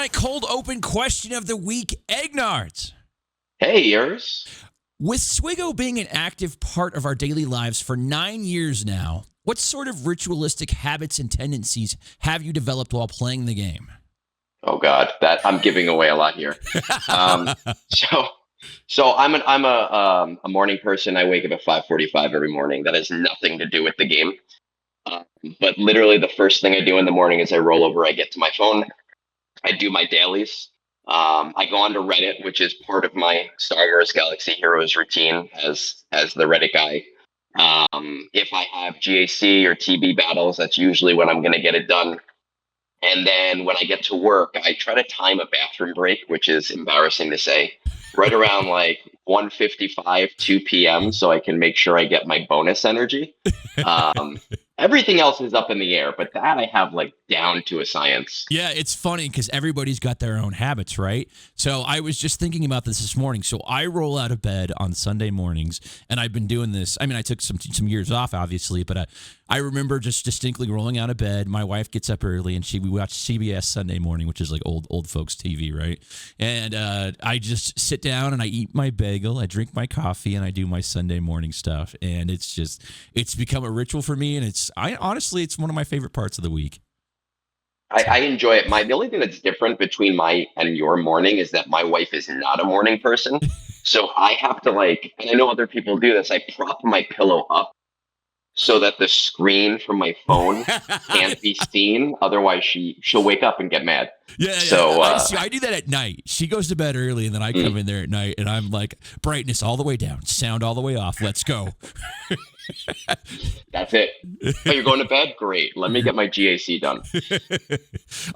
right, cold open question of the week, Egnards. Hey, yours. With SWGOH being an active part of our daily lives for 9 years now, what sort of ritualistic habits and tendencies have you developed while playing the game? Oh God, that I'm giving away a lot here. Um, so, so I'm a morning person. I wake up at 5:45 every morning. That has nothing to do with the game. Um, but literally, the first thing I do in the morning is I roll over. I get to my phone. I do my dailies. I go onto Reddit, which is part of my Star Wars Galaxy Heroes routine as the Reddit guy. If I have GAC or TB battles, that's usually when I'm going to get it done. And then when I get to work, I try to time a bathroom break, which is embarrassing to say, right around like 1:55, 2 p.m. so I can make sure I get my bonus energy. Um, Everything else is up in the air, but that I have like down to a science. Yeah, it's funny because everybody's got their own habits, right? So I was just thinking about this morning. So I roll out of bed on Sunday mornings, and I've been doing this. I mean, I took some years off, obviously, but I remember just distinctly rolling out of bed. My wife gets up early, and we watch CBS Sunday Morning, which is like old folks TV, right? And I just sit down and I eat my bagel, I drink my coffee, and I do my Sunday morning stuff. And it's become a ritual for me, and honestly, it's one of my favorite parts of the week. I enjoy it. The only thing that's different between my and your morning is that my wife is not a morning person. So I have to and I know other people do this, I prop my pillow up so that the screen from my phone can't be seen. Otherwise, she'll wake up and get mad. Yeah. So I do that at night. She goes to bed early, and then I come in there at night, and I'm like, brightness all the way down, sound all the way off. Let's go. That's it. Oh, you're going to bed? Great. Let me get my GAC done.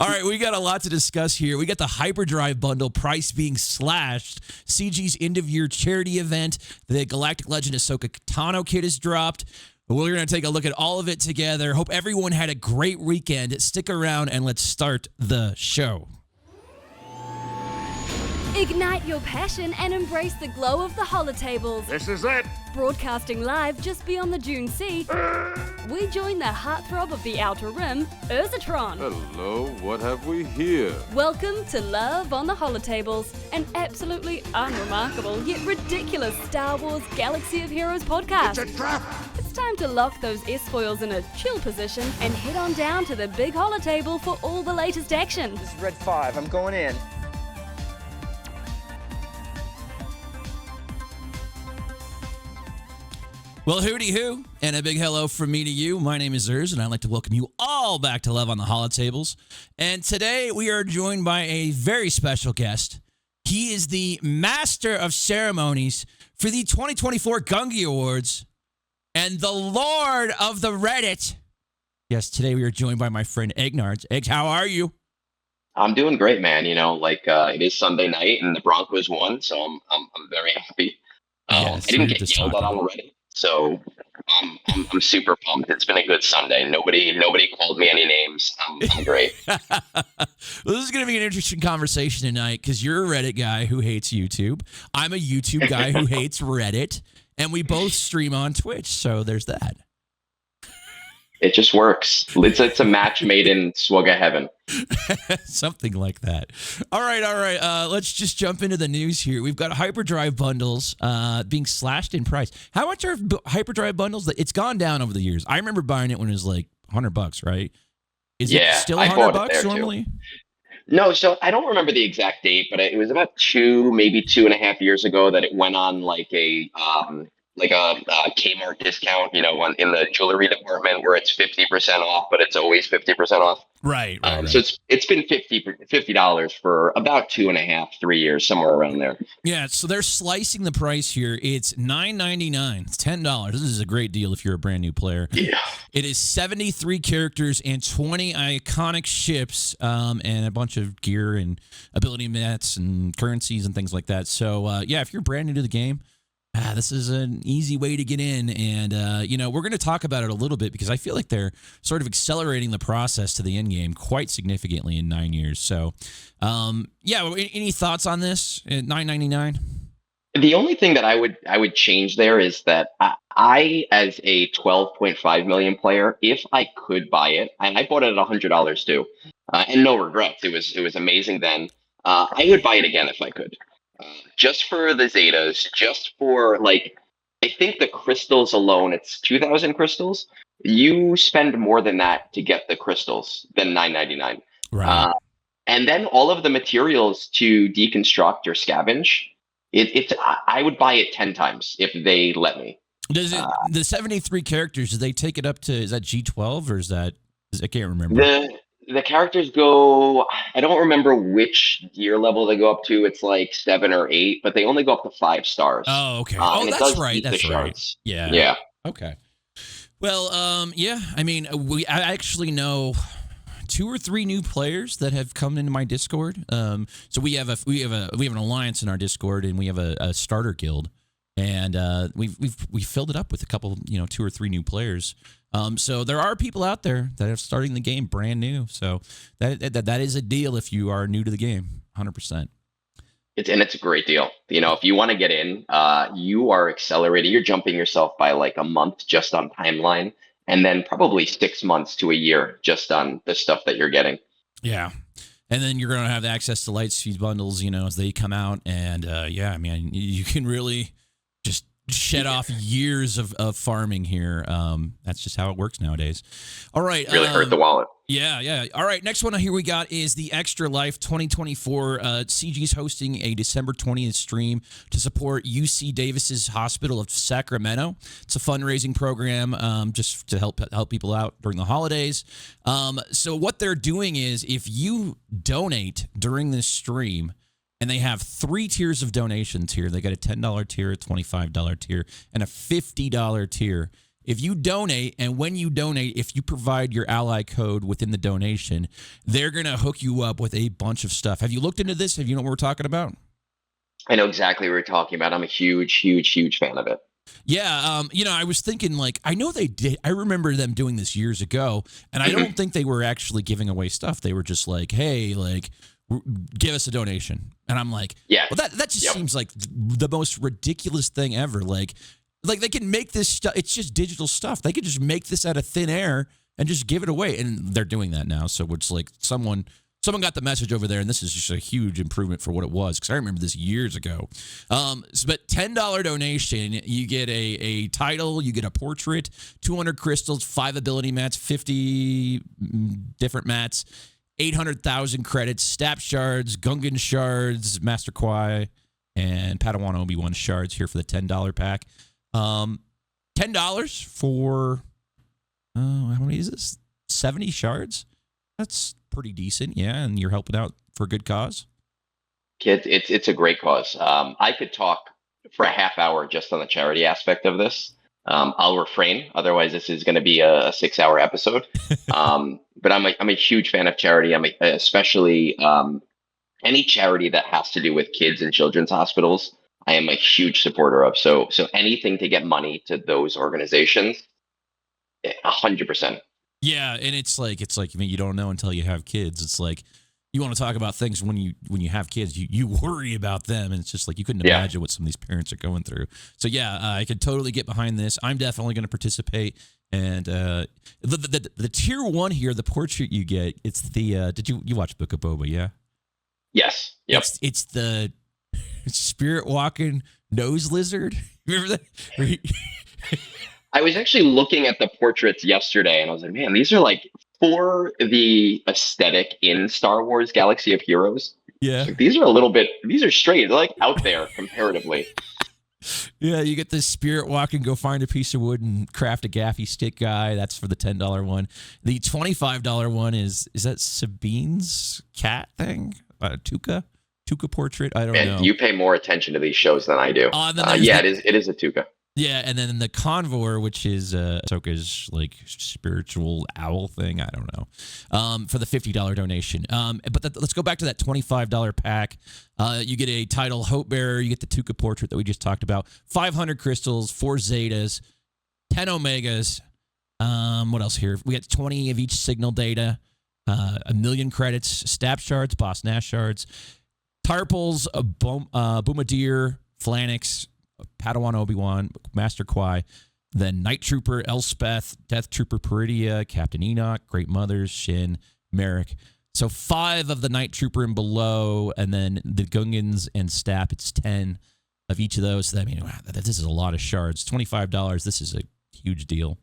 All right, we got a lot to discuss here. We got the Hyperdrive bundle price being slashed, CG's end-of-year charity event, the Galactic Legend Ahsoka Katano kit is dropped. We're going to take a look at all of it together. Hope everyone had a great weekend. Stick around, and let's start the show. Ignite your passion and embrace the glow of the Holotables. This is it. Broadcasting live just beyond the Dune Sea, we join the heartthrob of the Outer Rim, Urzatron. Hello, what have we here? Welcome to Love on the Holotables, an absolutely unremarkable yet ridiculous Star Wars Galaxy of Heroes podcast. It's a trap. It's time to lock those S-foils in a chill position and head on down to the big Holotable for all the latest action. This is Red 5. I'm going in. Well, hooty hoo, and a big hello from me to you. My name is Urz, and I'd like to welcome you all back to Love on the Holotables. And today we are joined by a very special guest. He is the master of ceremonies for the 2024 Gungi Awards and the Lord of the Reddit. Yes, today we are joined by my friend Egnards. Eggs, how are you? I'm doing great, man. It is Sunday night and the Broncos won, so I'm very happy. I didn't get yelled at on Reddit. So I'm super pumped. It's been a good Sunday. Nobody called me any names. I'm great. Well, this is going to be an interesting conversation tonight because you're a Reddit guy who hates YouTube. I'm a YouTube guy who hates Reddit, and we both stream on Twitch. So there's that. It just works. It's a match made in SWGOH heaven. Something like that. All right. Let's just jump into the news here. We've got Hyperdrive bundles being slashed in price. How much are Hyperdrive bundles? It's gone down over the years. I remember buying it when it was like $100, right? Is it still $100 normally? No, so I don't remember the exact date, but it was about maybe 2.5 years ago that it went on like a Kmart discount, in the jewelry department where it's 50% off, but it's always 50% off. Right. So it's been $50 for about 2.5, 3 years, somewhere around there. Yeah. So they're slicing the price here. It's $9.99. It's $10. This is a great deal if you're a brand new player. Yeah. It is 73 characters and 20 iconic ships, and a bunch of gear and ability mats and currencies and things like that. So if you're brand new to the game, this is an easy way to get in, and we're going to talk about it a little bit because I feel like they're sort of accelerating the process to the end game quite significantly in 9 years. So, any thoughts on this at $9.99? The only thing that I would change there is that I as a 12.5 million player, if I could buy it, and I bought it at $100 too, and no regrets. It was amazing then. I would buy it again if I could, just for the Zetas, just for like, I think the crystals alone, it's 2,000 crystals. You spend more than that to get the crystals than 9.99. Right. And then all of the materials to deconstruct or scavenge. I would buy it 10 times if they let me. Does it the 73 characters? Do they take it up to? Is that G12 or is that? I can't remember. The characters go. I don't remember which gear level they go up to. It's like 7 or 8, but they only go up to 5 stars. Oh, okay. And it That's does right. eat the That's right. shards. Yeah. Yeah. Okay. Well, yeah. I mean, I actually know 2 or 3 new players that have come into my Discord. So we have an alliance in our Discord, and we have a starter guild, and we've filled it up with a couple, 2 or 3 new players. So there are people out there that are starting the game brand new. So that is a deal if you are new to the game, 100%. It's a great deal. If you want to get in, you are accelerating. You're jumping yourself by like a month just on timeline, and then probably 6 months to a year just on the stuff that you're getting. Yeah. And then you're going to have access to Lightspeed bundles, as they come out. And yeah, I mean, you can really just shed off years of farming here. That's just how it works nowadays. All right. Really hurt the wallet. Yeah. All right. Next one here we got is the Extra Life 2024. CG's hosting a December 20th stream to support UC Davis's Hospital of Sacramento. It's a fundraising program just to help people out during the holidays. So what they're doing is if you donate during this stream, and they have 3 tiers of donations here. They got a $10 tier, a $25 tier, and a $50 tier. If you donate, and when you donate, if you provide your ally code within the donation, they're going to hook you up with a bunch of stuff. Have you looked into this? Have you know what we're talking about? I know exactly what you're talking about. I'm a huge fan of it. Yeah, I was thinking, like, I know they did. I remember them doing this years ago, and I don't think they were actually giving away stuff. They were just like, hey, like, give us a donation. And I'm like, yeah, well, that just seems like the most ridiculous thing ever. Like they can make this stuff. It's just digital stuff. They could just make this out of thin air and just give it away. And they're doing that now. So it's like someone got the message over there, and this is just a huge improvement for what it was, because I remember this years ago. But $10 donation, you get a title, you get a portrait, 200 crystals, 5 ability mats, 50 different mats, 800,000 credits, Stap shards, Gungan shards, Master Quai, and Padawan Obi-Wan shards here for the $10 pack. $10 for, how many is this? 70 shards? That's pretty decent, yeah, and you're helping out for a good cause. It's a great cause. I could talk for a half hour just on the charity aspect of this. I'll refrain, otherwise this is going to be a 6-hour episode. But I'm a huge fan of charity. Especially any charity that has to do with kids and children's hospitals. I am a huge supporter of. So anything to get money to those organizations, 100%. Yeah, and it's like I mean, you don't know until you have kids. It's like you want to talk about things when you have kids, you worry about them, and it's just like you couldn't imagine what some of these parents are going through. So yeah, I could totally get behind this. I'm definitely going to participate. And the tier 1 here, the portrait you get, it's the did you watch Book of Boba? Yeah. Yes. Yep. It's the spirit walking nose lizard. Remember that? I was actually looking at the portraits yesterday, and I was like, man, these are like, for the aesthetic in Star Wars Galaxy of Heroes. Yeah. Like, these are straight. They're like out there comparatively. Yeah, you get this spirit walk and go find a piece of wood and craft a gaffy stick guy. That's for the $10 one. The $25 one is that Sabine's cat thing? Tuca portrait? I don't know. You pay more attention to these shows than I do. It is a Tuca. Yeah, and then the Convor, which is Ahsoka's like spiritual owl thing. I don't know. For the $50 donation. But let's go back to that $25 pack. You get a title Hope Bearer. You get the Tuca portrait that we just talked about. 500 crystals, 4 Zetas, 10 Omegas. What else here? We got 20 of each signal data. 1,000,000 credits, Stap shards, Boss Nash shards, Tarpals, Bombardier, Flanix, Padawan Obi-Wan, Master Qui, then Night Trooper Elspeth, Death Trooper Peridia, Captain Enoch, Great Mothers, Shin, Merrick. So 5 of the Night Trooper and below, and then the Gungans and Stap, it's 10 of each of those. I mean, wow, this is a lot of shards. $25, this is a huge deal.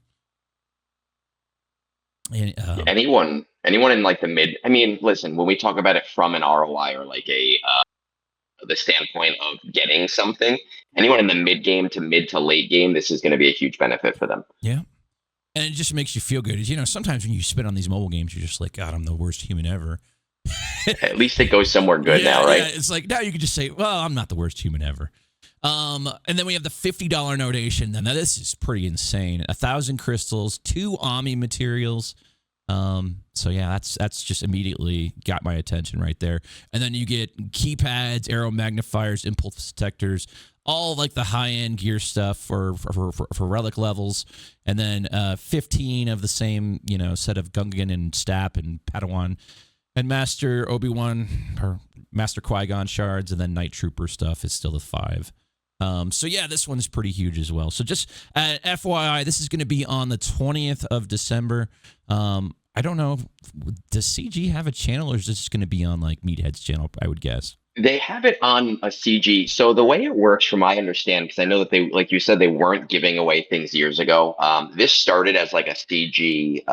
And, anyone in like the mid, I mean, listen, when we talk about it from an ROI or like the standpoint of getting something, anyone in the mid game to mid to late game, this is going to be a huge benefit for them. Yeah. And it just makes you feel good. You know, sometimes when you spit on these mobile games, you're just like, God, I'm the worst human ever. At least it goes somewhere good now, right? Yeah, it's like, now you can just say, well, I'm not the worst human ever. And then we have the $50 donation. Now, this is pretty insane. 1,000 crystals, 2 Ami materials. So yeah, that's just immediately got my attention right there. And then you get keypads, arrow magnifiers, impulse detectors, all like the high-end gear stuff for relic levels. And then 15 of the same, set of Gungan and Stap and Padawan and Master Obi-Wan or Master Qui-Gon shards, and then Night Trooper stuff is still the 5. So yeah, this one's pretty huge as well. So just FYI, this is going to be on the 20th of December. I don't know, does CG have a channel, or is this going to be on like Meathead's channel? I would guess they have it on a CG. So the way it works, from my understanding, because I know that they, like you said, they weren't giving away things years ago. This started as like a CG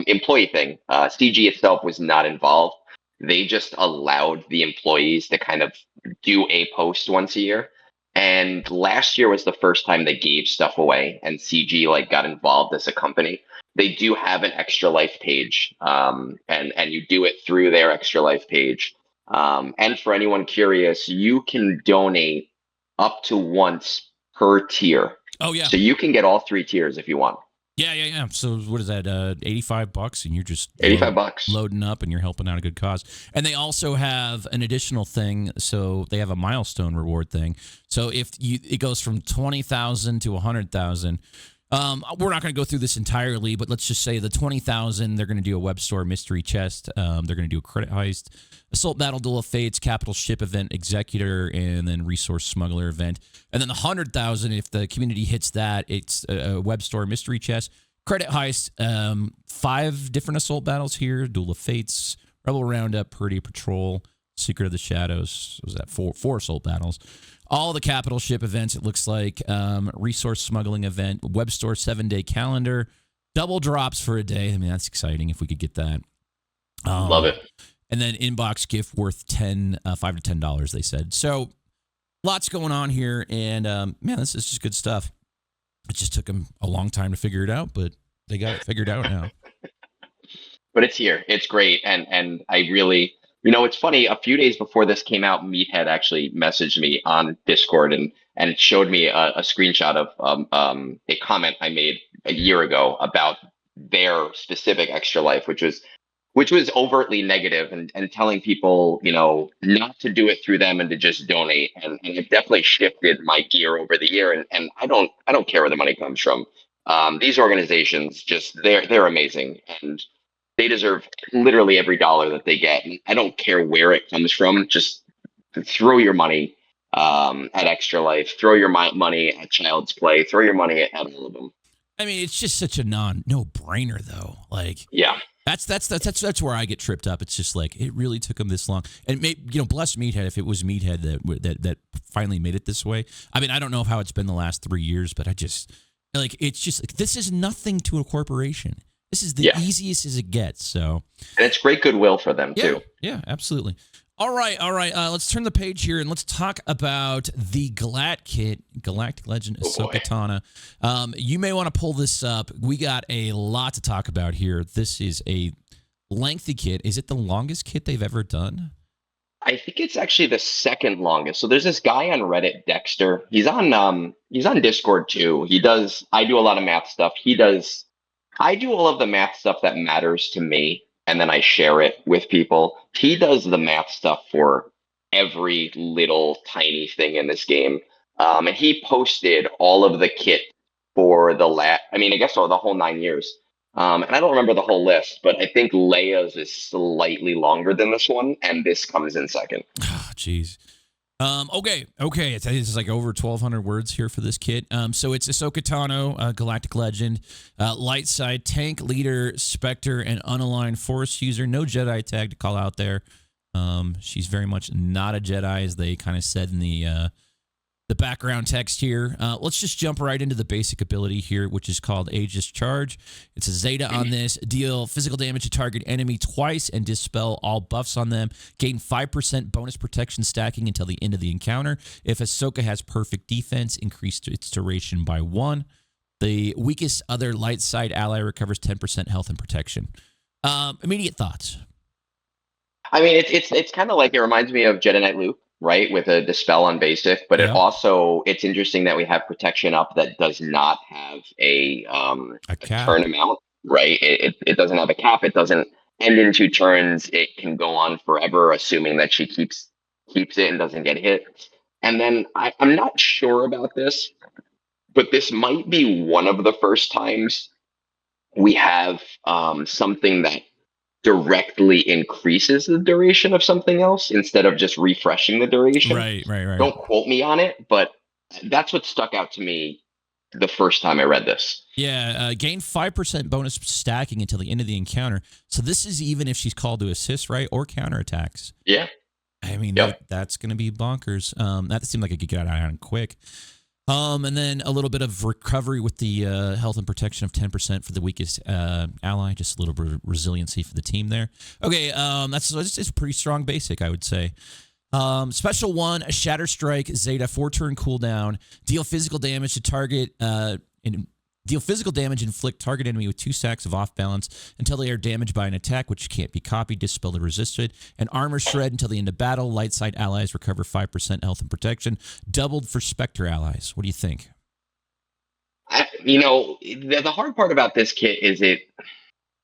employee thing. CG itself was not involved. They just allowed the employees to kind of do a post once a year. And last year was the first time they gave stuff away, and CG like got involved as a company. They do have an Extra Life page, and you do it through their Extra Life page. And for anyone curious, you can donate up to once per tier. Oh yeah. So you can get all 3 tiers if you want. Yeah. So what is that? $85, and you're just $85 loading up, and you're helping out a good cause. And they also have an additional thing. So they have a milestone reward thing. So if it goes from 20,000 to 100,000. We're not going to go through this entirely, but let's just say the 20,000, they're going to do a web store mystery chest. They're going to do a credit heist, assault battle, duel of fates, capital ship event, executor, and then resource smuggler event. And then the 100,000, if the community hits that, it's a web store mystery chest, credit heist, 5 different assault battles here, duel of fates, rebel roundup, Purdy patrol, secret of the shadows. What was that? 4 assault battles. All the capital ship events, it looks like, resource smuggling event, web store 7-day calendar, double drops for a day. I mean, that's exciting if we could get that. Love it. And then inbox gift worth $5 to $10, they said. So lots going on here, and man, this is just good stuff. It just took them a long time to figure it out, but they got it figured out now. But it's here. It's great, and I really. It's funny, a few days before this came out, Meathead actually messaged me on Discord and it showed me a screenshot of a comment I made a year ago about their specific Extra Life, which was overtly negative and telling people, not to do it through them and to just donate. And it definitely shifted my gear over the year. And I don't care where the money comes from. These organizations, they're amazing. And they deserve literally every dollar that they get. And I don't care where it comes from. Just throw your money at Extra Life. Throw your money at Child's Play. Throw your money at all of them. I mean, it's just such a no-brainer, though. Like, yeah, that's where I get tripped up. It's just like, it really took them this long. And bless Meathead if it was Meathead that finally made it this way. I mean, I don't know how it's been the last 3 years, but it's just like, this is nothing to a corporation. This is the easiest as it gets. So, and it's great goodwill for them too. Yeah, absolutely. All right. Let's turn the page here and let's talk about the GLAT kit, Galactic Legend Ahsoka Tano. You may want to pull this up. We got a lot to talk about here. This is a lengthy kit. Is it the longest kit they've ever done? I think it's actually the second longest. So there's this guy on Reddit, Dexter. He's on Discord too. I do a lot of math stuff. I do all of the math stuff that matters to me, and then I share it with people. He does the math stuff for every little tiny thing in this game. And he posted all of the kit for the whole 9 years. And I don't remember the whole list, but I think Leia's is slightly longer than this one, and this comes in second. Oh, jeez. Okay. It's like over 1,200 words here for this kit. So it's Ahsoka Tano, Galactic Legend, light side tank leader, Spectre, and unaligned Force user. No Jedi tag to call out there. She's very much not a Jedi, as they kind of said in the background text here. Let's just jump right into the basic ability here, which is called Aegis Charge. It's a Zeta on this. Deal physical damage to target enemy twice and dispel all buffs on them. Gain 5% bonus protection stacking until the end of the encounter. If Ahsoka has perfect defense, increase its duration by 1. The weakest other light side ally recovers 10% health and protection. Immediate thoughts. I mean, it's kind of like, it reminds me of Jedi Knight Luke, right? With a dispel on basic, but it's interesting that we have protection up that does not have a turn amount, right? It doesn't have a cap. It doesn't end in 2 turns. It can go on forever, assuming that she keeps it and doesn't get hit. And then I'm not sure about this, but this might be one of the first times we have something that directly increases the duration of something else instead of just refreshing the duration. Right. Don't quote me on it, but that's what stuck out to me the first time I read this. Yeah, gain 5% bonus stacking until the end of the encounter. So this is even if she's called to assist, right? Or counterattacks. Yeah. I mean, that's going to be bonkers. That seemed like it could get out of hand quick. And then a little bit of recovery with the health and protection of 10% for the weakest ally. Just a little bit of resiliency for the team there. Okay, it's a pretty strong basic, I would say. Special 1, a Shatter Strike, Zeta, 4-turn cooldown. Deal physical damage to target... Deal physical damage, inflict target enemy with 2 stacks of off balance until they are damaged by an attack which can't be copied, dispelled, or resisted. And armor shred until the end of battle. Light side allies recover 5% health and protection. Doubled for Spectre allies. What do you think? The hard part about this kit is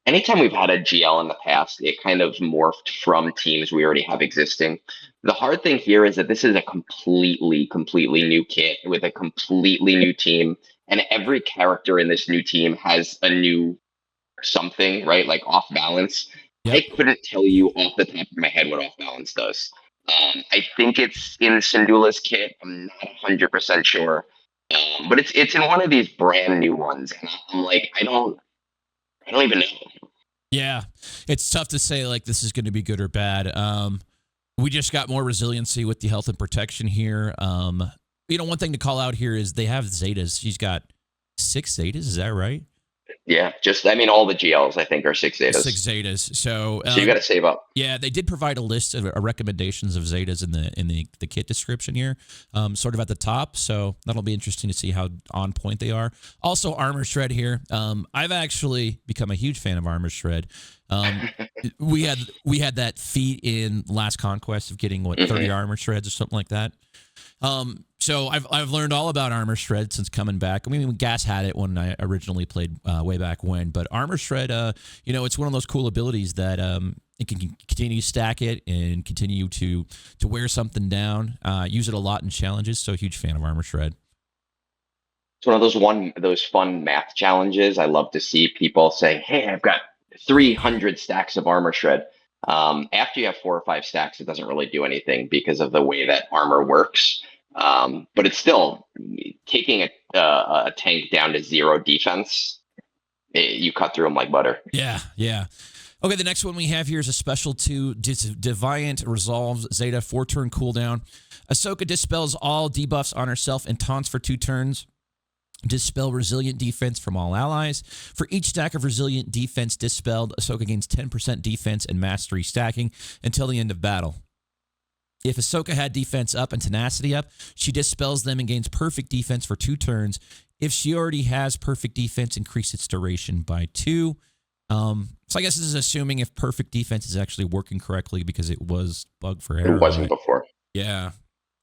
anytime we've had a GL in the past, it kind of morphed from teams we already have existing. The hard thing here is that this is a completely new kit with a completely new team. And every character in this new team has a new something, right? Like off balance. Yep. I couldn't tell you off the top of my head what off balance does. I think it's in Syndulla's kit. I'm not 100% sure. But it's in one of these brand new ones. And I'm like, I don't even know. Yeah, it's tough to say like this is going to be good or bad. We just got more resiliency with the health and protection here. One thing to call out here is they have Zetas. She's got 6 Zetas. Is that right? Yeah, all the GLs I think are 6 Zetas. 6 Zetas. So you got to save up. Yeah, they did provide a list of recommendations of Zetas in the kit description here, sort of at the top. So that'll be interesting to see how on point they are. Also, armor shred here. I've actually become a huge fan of armor shred. We had that feat in Last Conquest of getting 30 armor shreds or something like that. So I've learned all about armor shred since coming back. I mean, Gas had it when I originally played way back when, but armor shred, it's one of those cool abilities that it can continue to stack it and continue to wear something down. Use it a lot in challenges. So huge fan of armor shred. It's one of those fun math challenges. I love to see people say, "Hey, I've got 300 stacks of armor shred." After you have 4 or 5 stacks, it doesn't really do anything because of the way that armor works. But it's still taking a tank down to 0 defense. You cut through them like butter. Yeah. Okay, the next one we have here is a special 2, Deviant Resolves Zeta, 4-turn cooldown. Ahsoka dispels all debuffs on herself and taunts for 2 turns. Dispel resilient defense from all allies. For each stack of resilient defense dispelled, Ahsoka gains 10% defense and mastery stacking until the end of battle. If Ahsoka had defense up and tenacity up, she dispels them and gains perfect defense for 2 turns. If she already has perfect defense, increase its duration by 2. So I guess this is assuming if perfect defense is actually working correctly because it was bugged for error. It wasn't before. Yeah.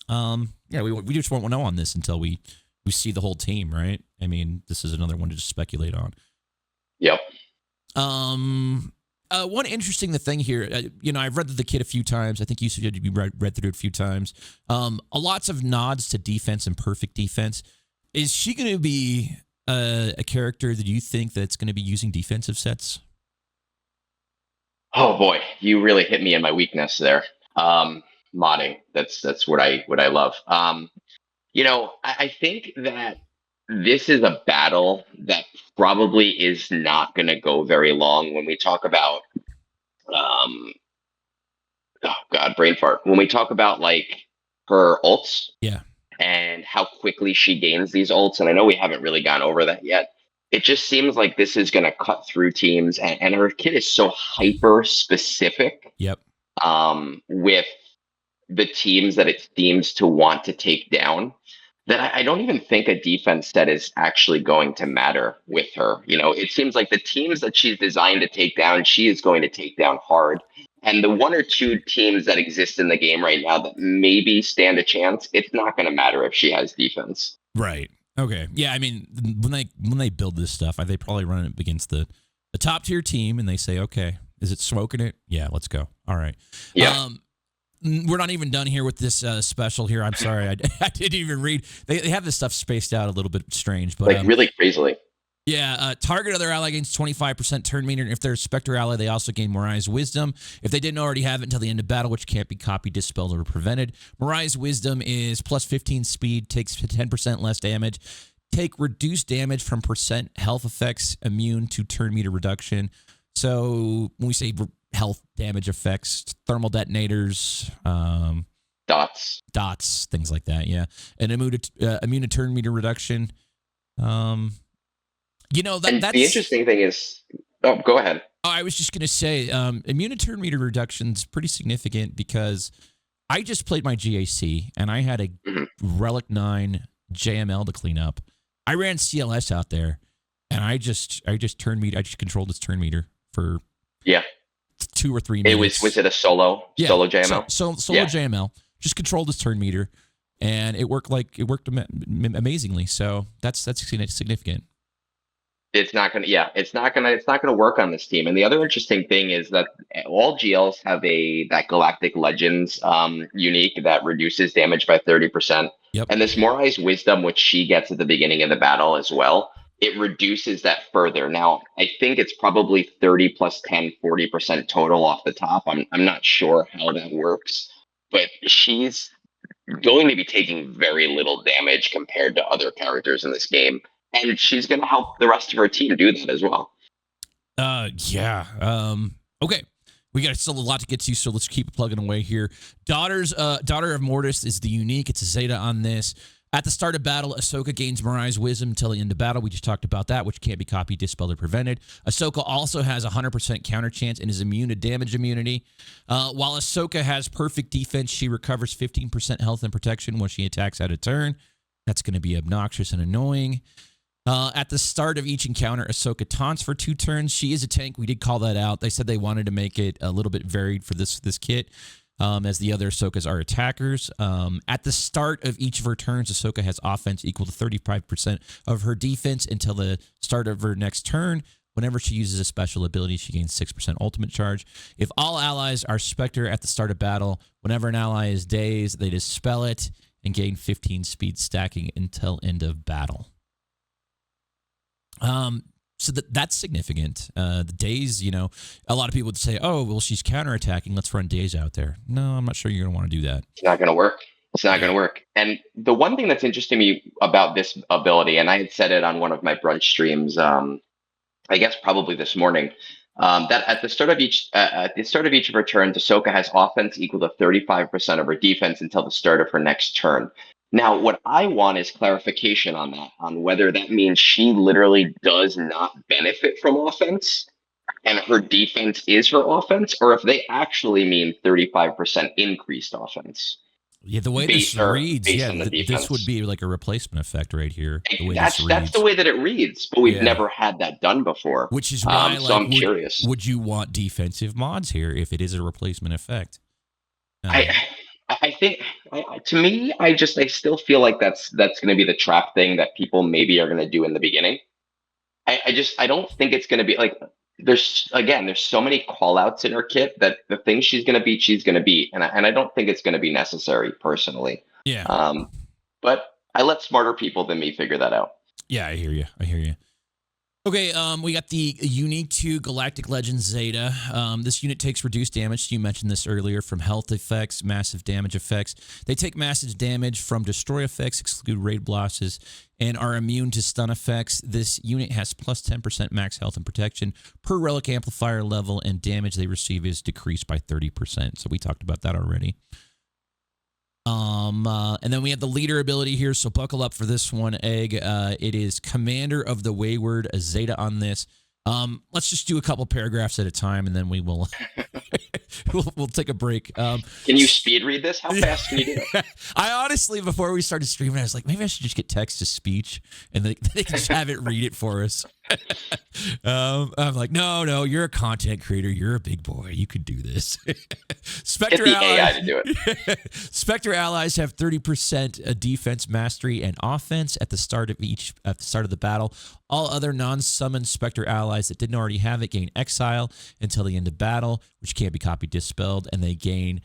We just won't know on this until we see the whole team, right? I mean, this is another one to just speculate on. Yep. One interesting thing here, I've read the kit a few times. I think you said you read through it a few times. Lots of nods to defense and perfect defense. Is she going to be a character that you think that's going to be using defensive sets? Oh boy, you really hit me in my weakness there. modding. That's what I love. I think that this is a battle that probably is not going to go very long when we talk about um oh god, brain fart. When we talk about like her ults Yeah. and how quickly she gains these ults, and I know we haven't really gone over that yet. It just seems like this is going to cut through teams, and her kit is so hyper specific Yep. with the teams that it seems to want to take down that I don't even think a defense set is actually going to matter with her. It seems like the teams that she's designed to take down, she is going to take down hard. And the one or two teams that exist in the game right now that maybe stand a chance, it's not going to matter if she has defense. Right. Okay. Yeah. I mean, when they build this stuff, they probably run it against the top tier team, and they say, okay, is it smoking it? Yeah, let's go. All right. Yeah. We're not even done here with this special here. I'm sorry. I didn't even read. They have this stuff spaced out a little bit strange, but really crazily. Yeah, target other ally gains 25% turn meter. And if they're a Spectre ally, they also gain Morai's Wisdom. If they didn't already have it until the end of battle, which can't be copied, dispelled, or prevented. Morai's Wisdom is plus 15 speed, takes 10% less damage. Take reduced damage from percent health effects, immune to turn meter reduction. So when we say health damage effects, thermal detonators, dots, things like that, yeah. And immune to turn meter reduction. That's the interesting thing is, go ahead. I was just gonna say, immune to turn meter reduction's pretty significant because I just played my GAC and I had a Relic 9 JML to clean up. I ran CLS out there, and I just controlled its turn meter for 2 or 3 minutes. Was it a solo JML? Solo JML. Just controlled its turn meter, and it worked amazingly. So that's significant. It's not gonna work on this team. And the other interesting thing is that all GLs have that Galactic Legends unique that reduces damage by 30%. Yep. And this Morai's Wisdom, which she gets at the beginning of the battle as well, it reduces that further. Now, I think it's probably 30 plus 10, 40% total off the top. I'm not sure how that works, but she's going to be taking very little damage compared to other characters in this game. And she's going to help the rest of her team do that as well. Okay. We got still a lot to get to, so let's keep plugging away here. Daughter of Mortis is the unique. It's a Zeta on this. At the start of battle, Ahsoka gains Morai's Wisdom until the end of battle. We just talked about that, which can't be copied, dispelled, or prevented. Ahsoka also has a 100% counter chance and is immune to damage immunity. While Ahsoka has perfect defense, she recovers 15% health and protection when she attacks out of turn. That's going to be obnoxious and annoying. At the start of each encounter, Ahsoka taunts for 2 turns. She is a tank. We did call that out. They said they wanted to make it a little bit varied for this kit, as the other Ahsokas are attackers. At the start of each of her turns, Ahsoka has offense equal to 35% of her defense until the start of her next turn. Whenever she uses a special ability, she gains 6% ultimate charge. If all allies are Spectre at the start of battle, whenever an ally is dazed, they dispel it and gain 15 speed stacking until end of battle. So that's significant. The days, a lot of people would say, oh, well, she's counterattacking. Let's run days out there. No, I'm not sure you're going to want to do that. It's not going to work. It's not going to work. And the one thing that's interesting to me about this ability, and I had said it on one of my brunch streams, I guess probably this morning, that at the start of each of her turns, Ahsoka has offense equal to 35% of her defense until the start of her next turn. Now, what I want is clarification on that, on whether that means she literally does not benefit from offense and her defense is her offense, or if they actually mean 35% increased offense. Yeah, the way this reads, this would be like a replacement effect right here. That's the way that it reads, but we've never had that done before. Which is why, I'm curious. Would you want defensive mods here if it is a replacement effect? I think, to me, I still feel like that's going to be the trap thing that people maybe are going to do in the beginning. I don't think it's going to be like, there's so many call outs in her kit that the things she's going to beat. And I don't think it's going to be necessary personally. Yeah. But I let smarter people than me figure that out. Yeah, I hear you. Okay, we got the unique to Galactic Legends Zeta. This unit takes reduced damage. You mentioned this earlier from health effects, massive damage effects. They take massive damage from destroy effects, exclude raid blosses, and are immune to stun effects. This unit has plus 10% max health and protection per relic amplifier level, and damage they receive is decreased by 30%. So we talked about that already. And then we have the leader ability here, so buckle up for this one, Egg. It is Commander of the Wayward, a Zeta on this. Let's just do a couple paragraphs at a time, and then we will we'll take a break. Can you speed read this? How fast can you do it? I honestly, before we started streaming, I was like, maybe I should just get text to speech, and they can just have it read it for us. I'm like, no, you're a content creator. You're a big boy. You could do this. Spectre Get the allies, AI to do it. Spectre allies have 30% defense, mastery, and offense at the start of the battle. All other non-summoned Spectre allies that didn't already have it gain exile until the end of battle, which can't be copied, dispelled, and they gain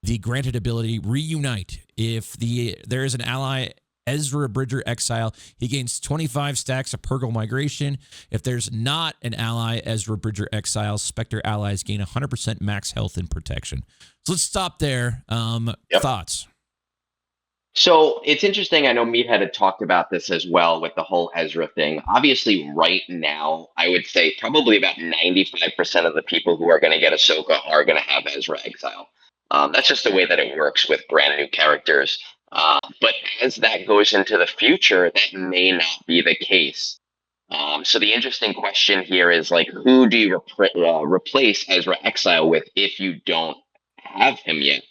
the granted ability reunite. If there is an ally Ezra Bridger exile, he gains 25 stacks of Purgle Migration. If there's not an ally Ezra Bridger exile, Spectre allies gain 100% max health and protection. So let's stop there. Thoughts? So it's interesting. I know Meathead had talked about this as well with the whole Ezra thing. Obviously, right now, I would say probably about 95% of the people who are going to get Ahsoka are going to have Ezra exile. That's just the way that it works with brand new characters. But as that goes into the future, that may not be the case. So the interesting question here is, like, who do you replace Ezra exile with if you don't have him yet?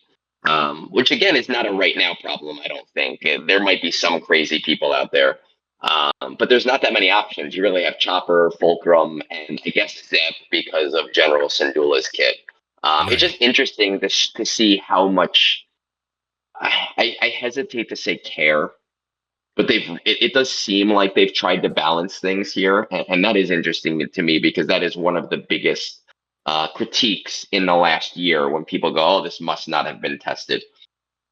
Which again is not a right now problem, I don't think. There might be some crazy people out there, but there's not that many options. You really have Chopper, Fulcrum, and I guess Zeb because of General Syndulla's kit. It's just interesting to see how much. I hesitate to say care, but it does seem like they've tried to balance things here, and that is interesting to me because that is one of the biggest critiques in the last year when people go, oh, this must not have been tested.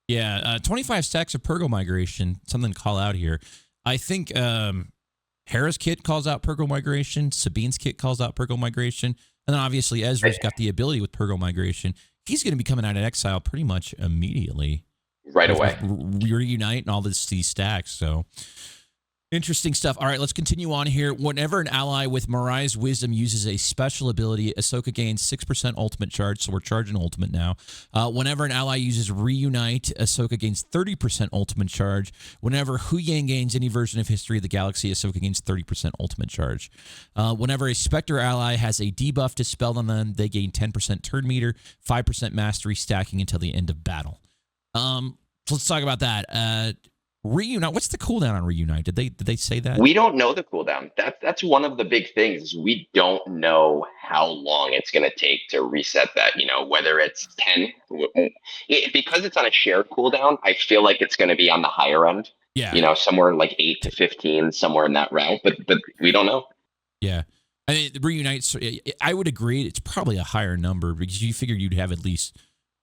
Yeah, 25 stacks of Purgle Migration, something to call out here. I think Hera's kit calls out Purgle Migration, Sabine's kit calls out Purgle Migration, and then obviously Ezra's got the ability with Purgle Migration. He's going to be coming out of exile pretty much immediately. Right away. Reunite and all these stacks, so... Interesting stuff. All right, let's continue on here. Whenever an ally with Marai's Wisdom uses a special ability, Ahsoka gains 6% ultimate charge, so we're charging ultimate now. Whenever an ally uses Reunite, Ahsoka gains 30% ultimate charge. Whenever Huyang gains any version of History of the Galaxy, Ahsoka gains 30% ultimate charge. Whenever a Spectre ally has a debuff dispelled on them, they gain 10% turn meter, 5% mastery, stacking until the end of battle. So let's talk about that. Reunite. What's the cooldown on Reunite? Did they say that? We don't know the cooldown. That's one of the big things. We don't know how long it's going to take to reset that. Whether it's 10, because it's on a shared cooldown. I feel like it's going to be on the higher end. Yeah. Somewhere like 8 to 15, somewhere in that route. But we don't know. Yeah. I mean, Reunite. I would agree. It's probably a higher number because you figured you'd have at least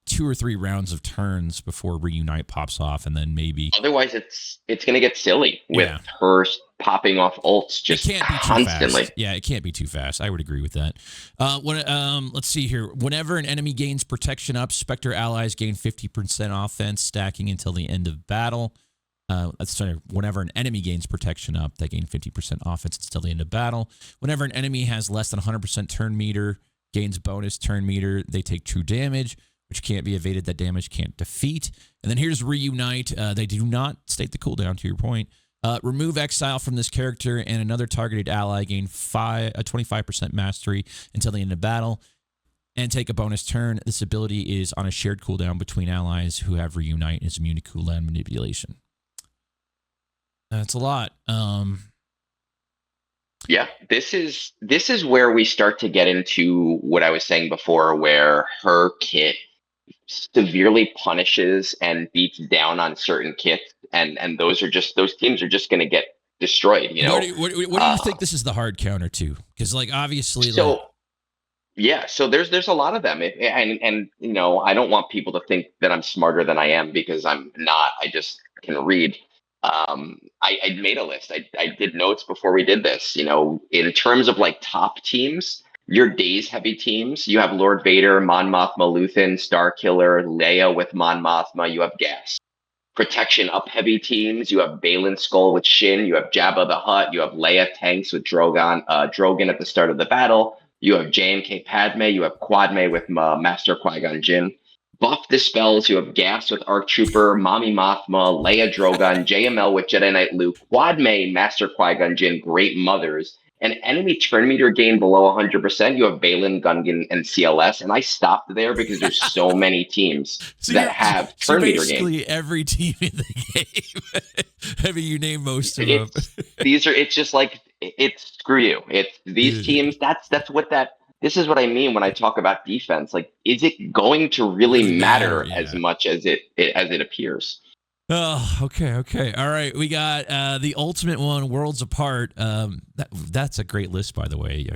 2 or 3 rounds of turns before Reunite pops off, and then maybe. Otherwise, it's going to get silly with her popping off ults just constantly. Yeah, it can't be too fast. I would agree with that. Let's see here. Whenever an enemy gains protection up, Spectre allies gain 50% offense, stacking until the end of battle. Whenever an enemy gains protection up, they gain 50% offense until the end of battle. Whenever an enemy has less than 100% turn meter, gains bonus turn meter, they take true damage, which can't be evaded. That damage can't defeat. And then here's Reunite. They do not state the cooldown, to your point. Remove exile from this character and another targeted ally gain 25% mastery until the end of battle and take a bonus turn. This ability is on a shared cooldown between allies who have Reunite and is immune to cooldown manipulation. That's a lot. Yeah, this is where we start to get into what I was saying before, where her kit severely punishes and beats down on certain kits, and those teams are just going to get destroyed. What do you think this is the hard counter to? Because obviously, so there's a lot of them, and I don't want people to think that I'm smarter than I am because I'm not. I just can read. I made a list. I did notes before we did this. In terms of like top teams, your days heavy teams, you have Lord Vader, Mon Mothma, Luthen, Star Killer, Leia with Mon Mothma. You have Gas. Protection up heavy teams, you have Balin Skull with Shin, you have Jabba the Hutt, you have Leia tanks with Drogon at the start of the battle, you have J&K Padme, you have Quadme with Master Qui-Gon Jinn. Buff dispels, you have Gas with ARC Trooper, Mommy Mothma, Leia Drogon, JML with Jedi Knight Luke, Quadme, Master Qui-Gon Jinn, Great Mothers, and enemy turn meter gain below 100%, you have Balin, Gungan, and CLS. And I stopped there because there's so many teams that have turn meter gain. Basically every team in the game. I mean, you name most of them. It's just like, it's screw you. It's these teams, this is what I mean when I talk about defense. Like, is it going to really matter as much as it appears? Oh, okay. All right, we got the ultimate one, Worlds Apart. That's a great list, by the way.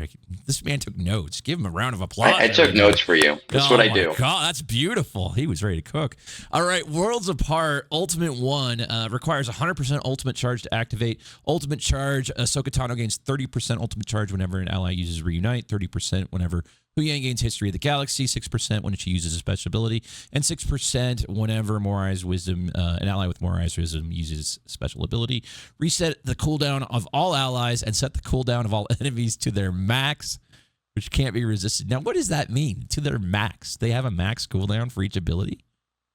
This man took notes. Give him a round of applause. I took notes for you. That's what I do. God, that's beautiful. He was ready to cook. All right, Worlds Apart, Ultimate One requires 100% ultimate charge to activate. Ultimate charge, Ahsoka Tano gains 30% ultimate charge whenever an ally uses Reunite, 30% whenever Huyang gains History of the Galaxy, 6% when she uses a special ability, and 6% whenever Morai's Wisdom, an ally with Morai's Wisdom uses special ability. Reset the cooldown of all allies and set the cooldown of all enemies to their max, which can't be resisted. Now, what does that mean? To their max? They have a max cooldown for each ability?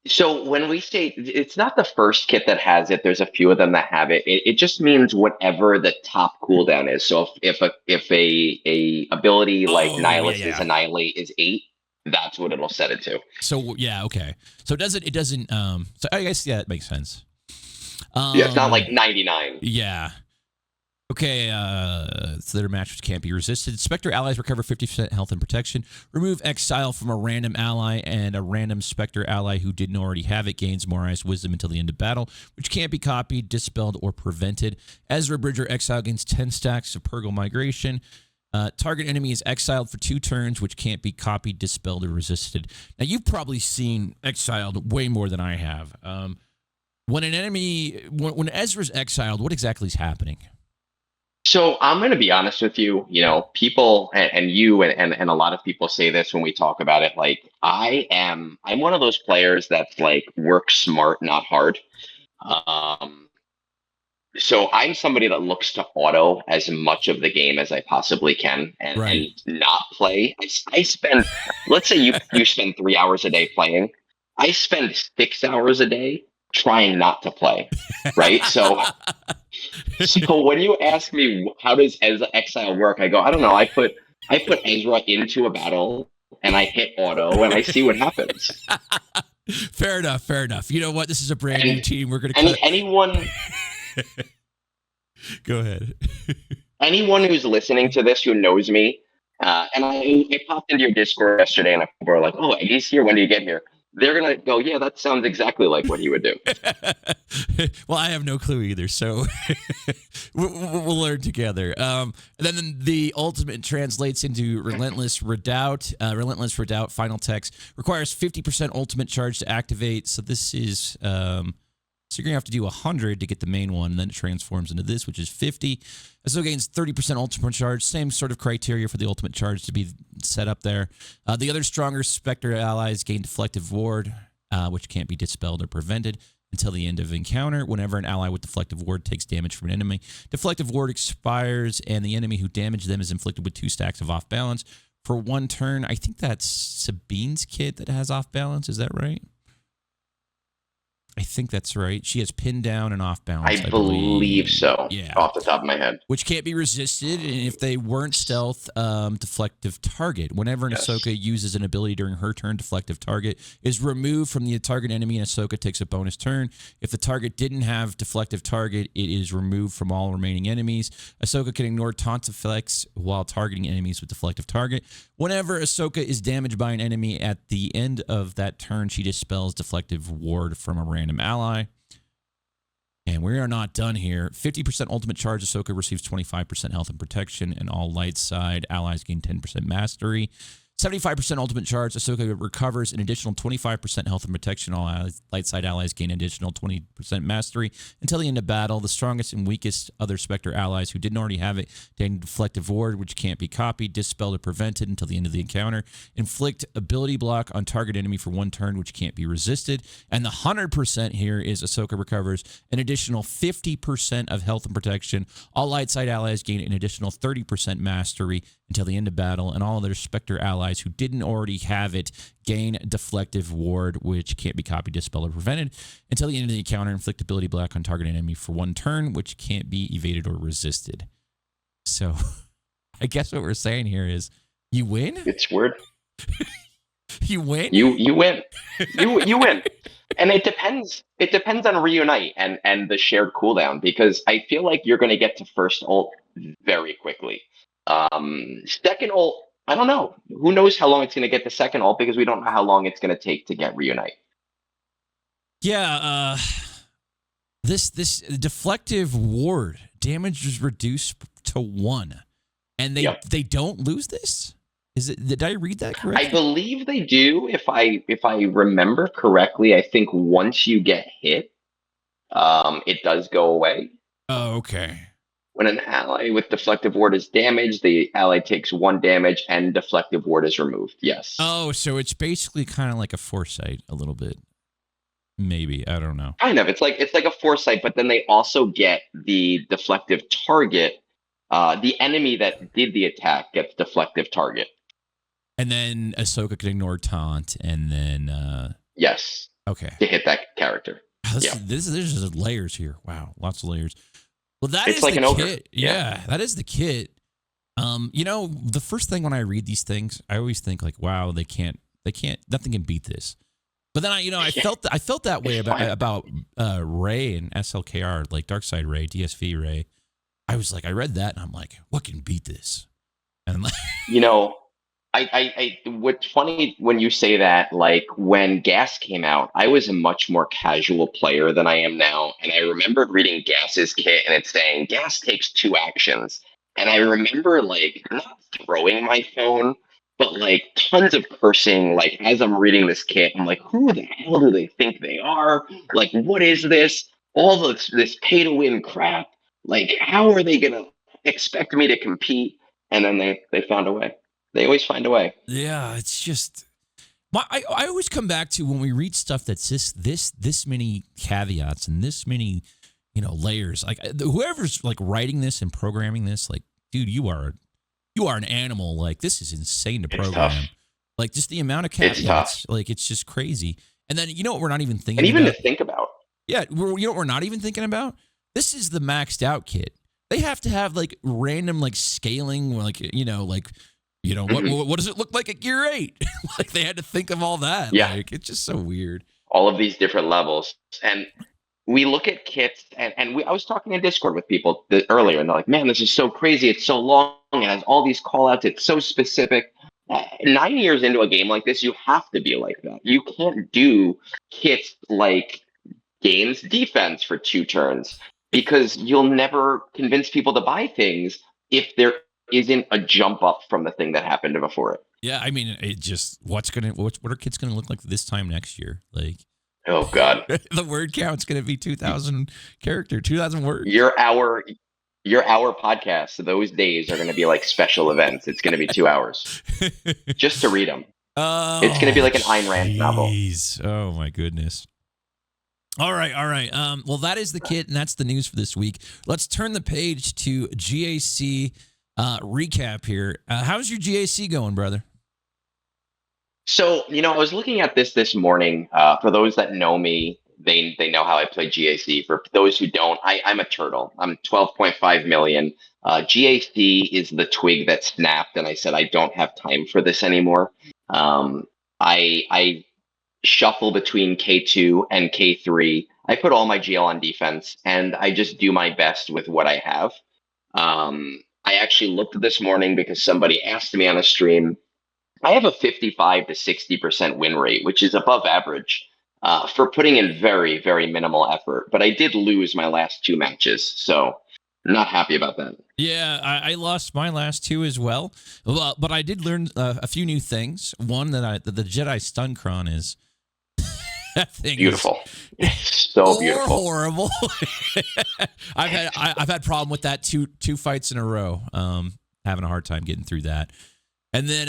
So when we say it's not the first kit that has it, there's a few of them that have it. It just means whatever the top cooldown is. So if a ability like Nihilus' Annihilate is 8, that's what it'll set it to. So yeah, okay. So it doesn't. So I guess it makes sense. It's not like 99. Yeah. Okay, so their match which can't be resisted. Spectre allies recover 50% health and protection. Remove exile from a random ally, and a random Spectre ally who didn't already have it gains Morai's Wisdom until the end of battle, which can't be copied, dispelled, or prevented. Ezra Bridger exile gains 10 stacks of Purgle Migration. Target enemy is exiled for 2 turns, which can't be copied, dispelled, or resisted. Now, you've probably seen exiled way more than I have. When an enemy, when Ezra's exiled, what exactly is happening? So I'm going to be honest with you, people and you and a lot of people say this when we talk about it. Like I'm one of those players that's like work smart, not hard. So I'm somebody that looks to auto as much of the game as I possibly can and not play. I spend, let's say you spend 3 hours a day playing. I spend 6 hours a day trying not to play, right? So when you ask me how does Exile work, I go, I don't know. I put Ezra into a battle and I hit auto and I see what happens. Fair enough. You know what? This is a brand new team. We're gonna anyone. Go ahead. Anyone who's listening to this who knows me, and I popped into your Discord yesterday and people are like, "Oh, he's here. When do you get here?" They're going to go, yeah, that sounds exactly like what he would do. Well, I have no clue either, so we'll learn together. And then the ultimate translates into Relentless Redoubt. Relentless Redoubt, final text, requires 50% ultimate charge to activate. So this is... So you're going to have to do 100 to get the main one, and then it transforms into this, which is 50. So it gains 30% ultimate charge. Same sort of criteria for the ultimate charge to be set up there. The other stronger Spectre allies gain Deflective Ward, which can't be dispelled or prevented until the end of encounter. Whenever an ally with Deflective Ward takes damage from an enemy, Deflective Ward expires, and the enemy who damaged them is inflicted with 2 stacks of Off Balance for 1 turn. I think that's Sabine's kit that has Off Balance. Is that right? I think that's right. She has pinned down and off balance. I believe so. Yeah. Off the top of my head. Which can't be resisted, and if they weren't stealth, deflective target. Whenever an Ahsoka uses an ability during her turn, deflective target is removed from the target enemy, and Ahsoka takes a bonus turn. If the target didn't have deflective target, it is removed from all remaining enemies. Ahsoka can ignore taunt effects while targeting enemies with deflective target. Whenever Ahsoka is damaged by an enemy at the end of that turn, she dispels deflective ward from a random ally. And we are not done here. 50% ultimate charge. Ahsoka receives 25% health and protection, and all light side allies gain 10% mastery. 75% ultimate charge. Ahsoka recovers an additional 25% health and protection. All light side allies gain additional 20% mastery until the end of battle. The strongest and weakest other Spectre allies who didn't already have it gain deflective ward, which can't be copied, dispelled, or prevented until the end of the encounter. Inflict ability block on target enemy for 1 turn, which can't be resisted. And the 100% here is Ahsoka recovers an additional 50% of health and protection. All light side allies gain an additional 30% mastery until the end of battle, and all other Spectre allies who didn't already have it gain deflective ward, which can't be copied, dispelled, or prevented until the end of the encounter. Inflict ability block on target enemy for 1 turn, which can't be evaded or resisted. So, I guess what we're saying here is, you win. It's weird. You win. You win. You win. And it depends. It depends on reunite and the shared cooldown, because I feel like you're going to get to first ult very quickly. Second ult, I don't know. Who knows how long it's going to get to second ult, because we don't know how long it's going to take to get reunite. Yeah, this deflective ward damage is reduced to 1, and they don't lose this. Is it? Did I read that correctly? I believe they do. If I remember correctly, I think once you get hit, it does go away. Oh, okay. When an ally with deflective ward is damaged, the ally takes 1 damage and deflective ward is removed. Yes. Oh, so it's basically kind of like a foresight a little bit. Maybe. I don't know. Kind of. It's like a foresight, but then they also get the deflective target. The enemy that did the attack gets deflective target. And then Ahsoka can ignore taunt, and then yes. Okay. To hit that character. There's just layers here. Wow, lots of layers. Well, it's like an ogre. Kit. Yeah, that is the kit. The first thing when I read these things, I always think like, wow, nothing can beat this. But then I felt that way about Rey and SLKR, like Darkside Rey, DSV Rey. I was like, I read that and I'm like, what can beat this? And like, what's funny when you say that, like when Gas came out, I was a much more casual player than I am now. And I remember reading Gas's kit and it's saying Gas takes 2 actions. And I remember like not throwing my phone, but like tons of cursing. Like as I'm reading this kit, I'm like, who the hell do they think they are? Like, what is this? All this pay to win crap. Like, how are they going to expect me to compete? And then they found a way. They always find a way. Yeah, it's just I always come back to when we read stuff that's this many caveats and this many layers. Like whoever's like writing this and programming this, like, dude, you are an animal. Like this is insane to program. Like just the amount of caveats, like it's just crazy. And then what we're not even thinking and even about? To think about. Yeah, what we're not even thinking about? This is the maxed out kit. They have to have like random like scaling, like what does it look like at gear 8? Like they had to think of all that. Yeah, like it's just so weird. All of these different levels, and we look at kits, and I was talking in Discord with people earlier, and they're like, "Man, this is so crazy. It's so long. It has all these callouts. It's so specific." 9 years into a game like this, you have to be like that. You can't do kits like gains defense for 2 turns. Because you'll never convince people to buy things if there isn't a jump up from the thing that happened before it. Yeah, I mean, it just what are kids gonna look like this time next year? Like, oh god, the word count's gonna be 2,000 character, 2,000 words. Your hour podcast. Those days are gonna be like special events. It's gonna be 2 hours just to read them. Oh, it's gonna be like an Ayn Rand novel. Oh my goodness. All right. Well, that is the kit, and that's the news for this week. Let's turn the page to GAC recap here. How's your GAC going, brother? So, I was looking at this morning. For those that know me, they know how I play GAC. For those who don't, I'm a turtle. I'm 12.5 million. GAC is the twig that snapped, and I said I don't have time for this anymore. I shuffle between K2 and K3. I put all my GL on defense, and I just do my best with what I have. I actually looked this morning because somebody asked me on a stream. I have a 55 to 60% win rate, which is above average for putting in very, very minimal effort. But I did lose my last 2 matches. So Not happy about that. Yeah, I lost my last two as well. But I did learn a few new things. One that the Jedi Stun Cron is that thing Beautiful. is So beautiful. horrible. I've had problem with that two fights in a row. Having a hard time getting through that. And then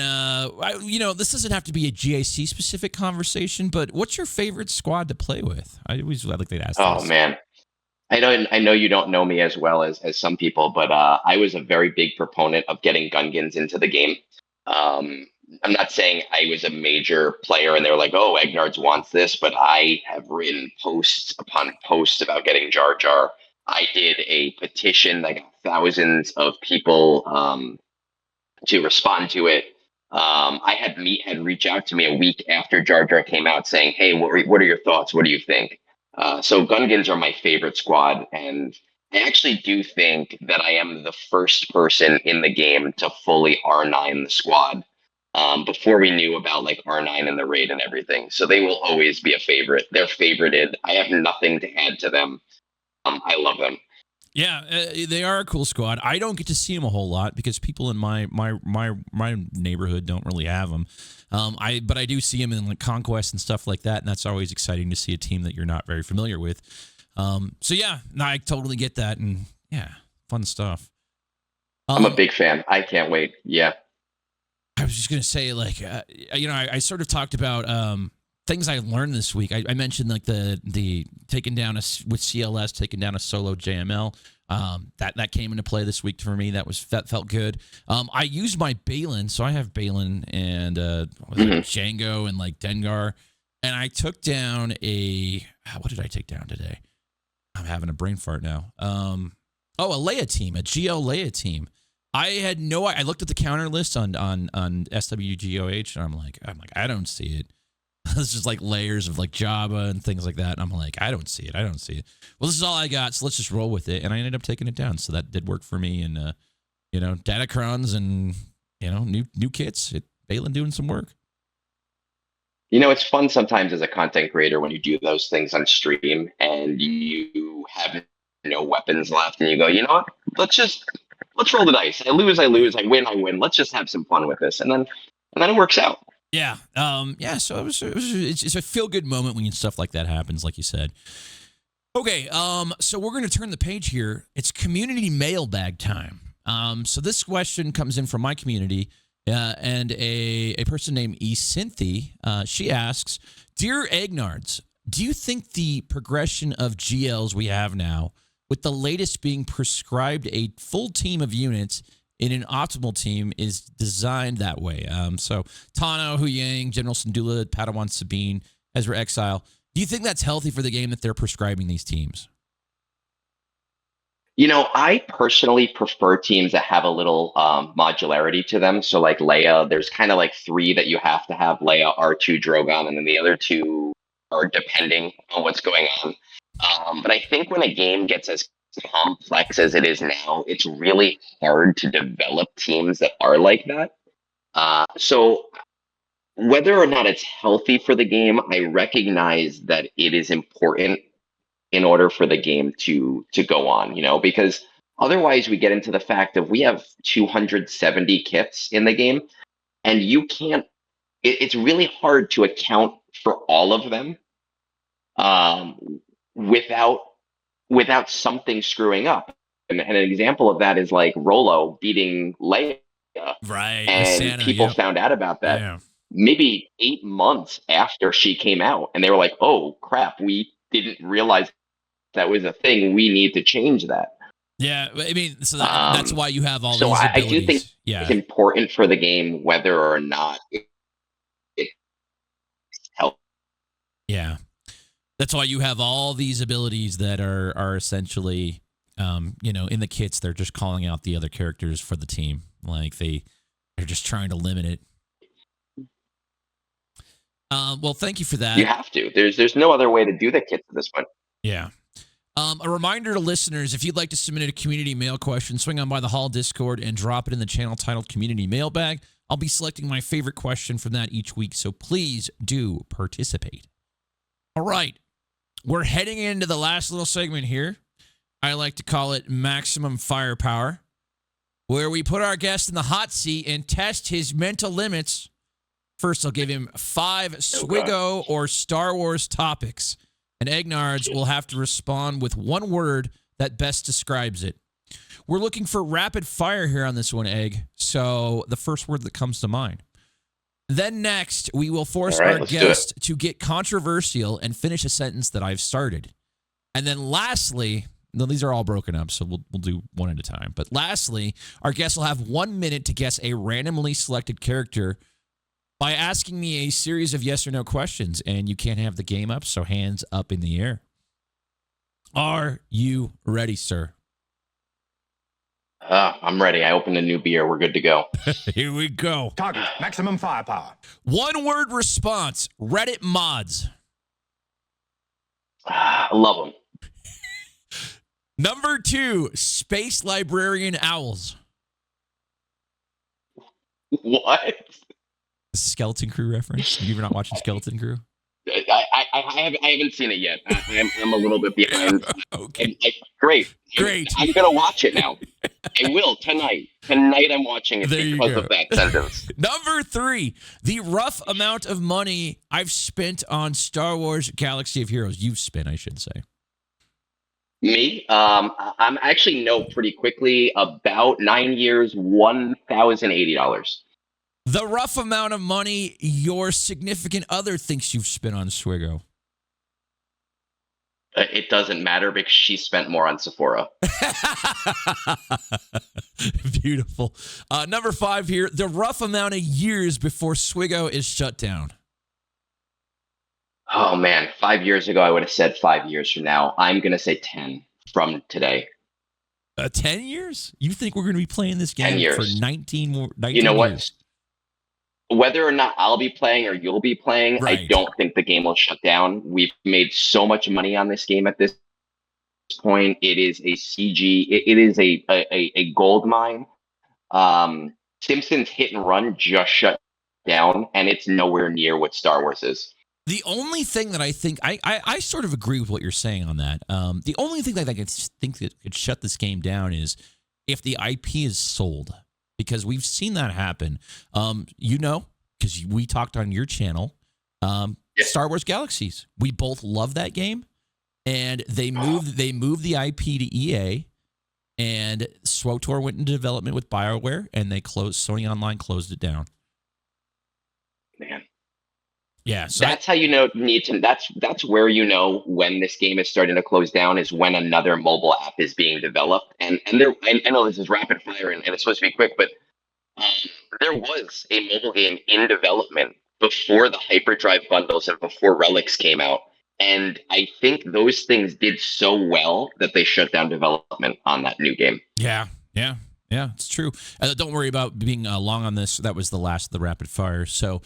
this doesn't have to be a GAC specific conversation, but what's your favorite squad to play with? I like to ask. Oh this. man. I know you don't know me as well as some people, but I was a very big proponent of getting Gungans into the game. I'm not saying I was a major player and they were like, oh, Egnards wants this, but I have written posts upon posts about getting Jar Jar. I did a petition that got thousands of people to respond to it. I had Meathead reach out to me a week after Jar Jar came out saying, hey, what are your thoughts? What do you think? So Gungans are my favorite squad, and I actually do think that I am the first person in the game to fully R9 the squad before we knew about like R9 and the raid and everything. So they will always be a favorite. They're favorited. I have nothing to add to them. I love them. Yeah, they are a cool squad. I don't get to see them a whole lot because people in my neighborhood don't really have them. But I do see them in like Conquest and stuff like that, and that's always exciting to see a team that you're not very familiar with. So yeah, no, I totally get that, and yeah, fun stuff. I'm a big fan. I can't wait. Yeah. I was just gonna say, like, I sort of talked about things I learned this week. I mentioned like the taking down with CLS, taking down a solo JML. That came into play this week for me. That felt good. I used my Balin, so I have Balin and Django and like Dengar, and I took down what did I take down today? I'm having a brain fart now. A Leia team, a GL Leia team. I looked at the counter list on SWGOH, and I'm like, I don't see it. It's just like layers of like Java and things like that. And I'm like, I don't see it. Well, this is all I got, so let's just roll with it. And I ended up taking it down. So that did work for me. And, Datacrons and, new kits. Balin doing some work. It's fun sometimes as a content creator when you do those things on stream and you have no weapons left and you go, you know what? Let's roll the dice. I lose, I win. Let's just have some fun with this. And then it works out. Yeah. So it's a feel good moment when stuff like that happens, like you said. Okay. So we're going to turn the page here. It's community mailbag time. So this question comes in from my community, and a person named Cynthia. She asks, Dear Egnards, do you think the progression of GLs we have now, with the latest being prescribed a full team of units in an optimal team, is designed that way? So Tano, Hu Yang, General Syndulla, Padawan Sabine, Ezra Exile. Do you think that's healthy for the game that they're prescribing these teams? I personally prefer teams that have a little modularity to them. So like Leia, there's kind of like 3 that you have to have: Leia, R2, Drogon, and then the other 2 are depending on what's going on. But I think when a game gets as complex as it is now, it's really hard to develop teams that are like that. So whether or not it's healthy for the game, I recognize that it is important in order for the game to go on, because otherwise we get into the fact of we have 270 kits in the game, and you can't, it's really hard to account for all of them without something screwing up. And an example of that is like Rolo beating Leia. Right. And Santa, people found out about that maybe 8 months after she came out. And they were like, oh, crap, we didn't realize that was a thing. We need to change that. Yeah. I mean, so that's why you have all these abilities. I do think it's important for the game whether or not it helps. Yeah. That's why you have all these abilities that are essentially, in the kits, they're just calling out the other characters for the team. Like they're just trying to limit it. Well, thank you for that. You have to. There's no other way to do the kits at this point. Yeah. A reminder to listeners, if you'd like to submit a community mail question, swing on by the Hall Discord and drop it in the channel titled Community Mailbag. I'll be selecting my favorite question from that each week, so please do participate. All right. We're heading into the last little segment here. I like to call it maximum firepower, where we put our guest in the hot seat and test his mental limits. First, I'll give him 5 SWGOH or Star Wars topics, and Egnards will have to respond with one word that best describes it. We're looking for rapid fire here on this one, Egg, so the first word that comes to mind. Then next, we will force our guest to get controversial and finish a sentence that I've started. And then lastly, no, these are all broken up, so we'll do one at a time. But lastly, our guest will have 1 minute to guess a randomly selected character by asking me a series of yes or no questions, and you can't have the game up, so hands up in the air. Are you ready, sir? I'm ready. I opened a new beer. We're good to go. Here we go. Target, maximum firepower. One word response, Reddit mods. I love them. Number 2, space librarian owls. What? Skeleton Crew reference. You ever not watching Skeleton Crew? I haven't seen it yet. I'm a little bit behind. Okay. Great. Great. I'm going to watch it now. I will tonight. Tonight I'm watching it because of that sentence. Number 3, the rough amount of money I've spent on Star Wars Galaxy of Heroes. You've spent, I should say. Me? I'm actually know pretty quickly. About 9 years, $1,080. The rough amount of money your significant other thinks you've spent on SWGOH. It doesn't matter because she spent more on Sephora. Beautiful. Number 5 here, the rough amount of years before SWGOH is shut down. Oh, man. 5 years ago, I would have said 5 years from now. I'm going to say 10 from today. 10 years? You think we're going to be playing this game for 19 you know what? years? Whether or not I'll be playing or you'll be playing, Right. I don't think the game will shut down. We've made so much money on this game at this point. It is a CG. It is a gold mine. Simpsons Hit and Run just shut down, and it's nowhere near what Star Wars is. The only thing that I think, I sort of agree with what you're saying on that. The only thing that I think that could shut this game down is if the IP is sold. Because we've seen that happen. Because we talked on your channel, Star Wars Galaxies. We both love that game, and they moved the IP to EA, and SWTOR went into development with BioWare, and they closed. Sony Online closed it down. Man, yeah. So that's how you know. That's where you know when this game is starting to close down is when another mobile app is being developed. And I know this is rapid fire and it's supposed to be quick, but there was a mobile game in development before the Hyperdrive bundles and before Relics came out. And I think those things did so well that they shut down development on that new game. Yeah, it's true. Don't worry about being long on this. That was the last of the rapid fire. So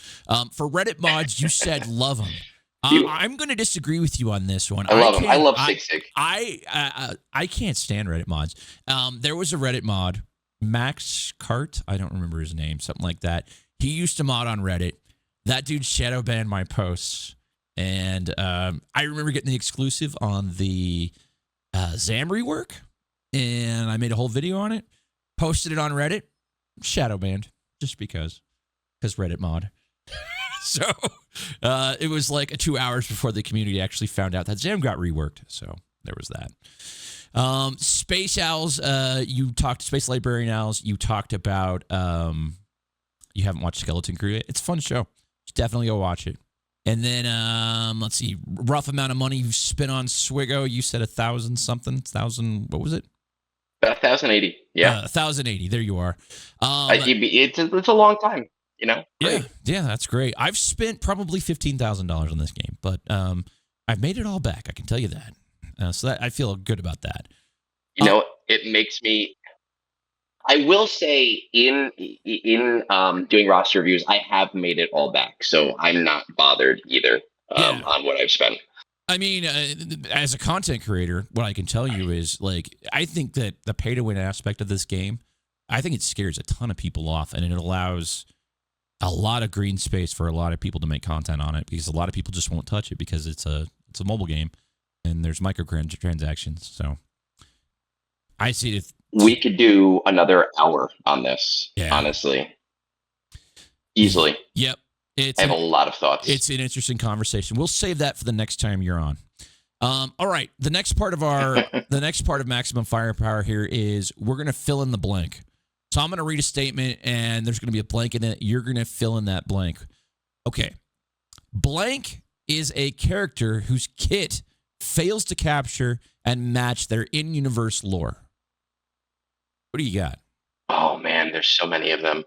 for Reddit mods, you said love them. I'm going to disagree with you on this one. I love them. I love Sig. I can't stand Reddit mods. There was a Reddit mod, Max Cart. I don't remember his name, something like that. He used to mod on Reddit. That dude shadow banned my posts. And I remember getting the exclusive on the Zam rework. And I made a whole video on it. Posted it on Reddit. Shadow banned. Just because Reddit mod. So it was like 2 hours before the community actually found out that Zam got reworked. So there was that. Space Owls, you talked Space Librarian Owls. You talked about, you haven't watched Skeleton Crew yet. It's a fun show. Definitely go watch it. And then, let's see, rough amount of money you spent on SWGOH. You said 1,000 something, 1,000, what was it? About 1,080. Yeah. 1,080. There you are. It's a long time, you know? Yeah. Yeah, that's great. I've spent probably $15,000 on this game, but I've made it all back. I can tell you that. So that I feel good about that. You know, it makes me. I will say in doing roster reviews, I have made it all back, so I'm not bothered either on what I've spent. I mean, as a content creator, what I can tell you is, like, I think that the pay-to-win aspect of this game, I think it scares a ton of people off, and it allows a lot of green space for a lot of people to make content on it, because a lot of people just won't touch it because it's a mobile game, and there's microtransactions. So I see it. We could do another hour on this, Yeah. honestly. Easily. Yep. I have a lot of thoughts. It's an interesting conversation. We'll save that for the next time you're on. All right. The next part of Maximum Firepower here is we're going to fill in the blank. So I'm going to read a statement and there's going to be a blank in it. You're going to fill in that blank. Okay. Blank is a character whose kit fails to capture and match their in-universe lore. What do you got? Oh man, there's so many of them.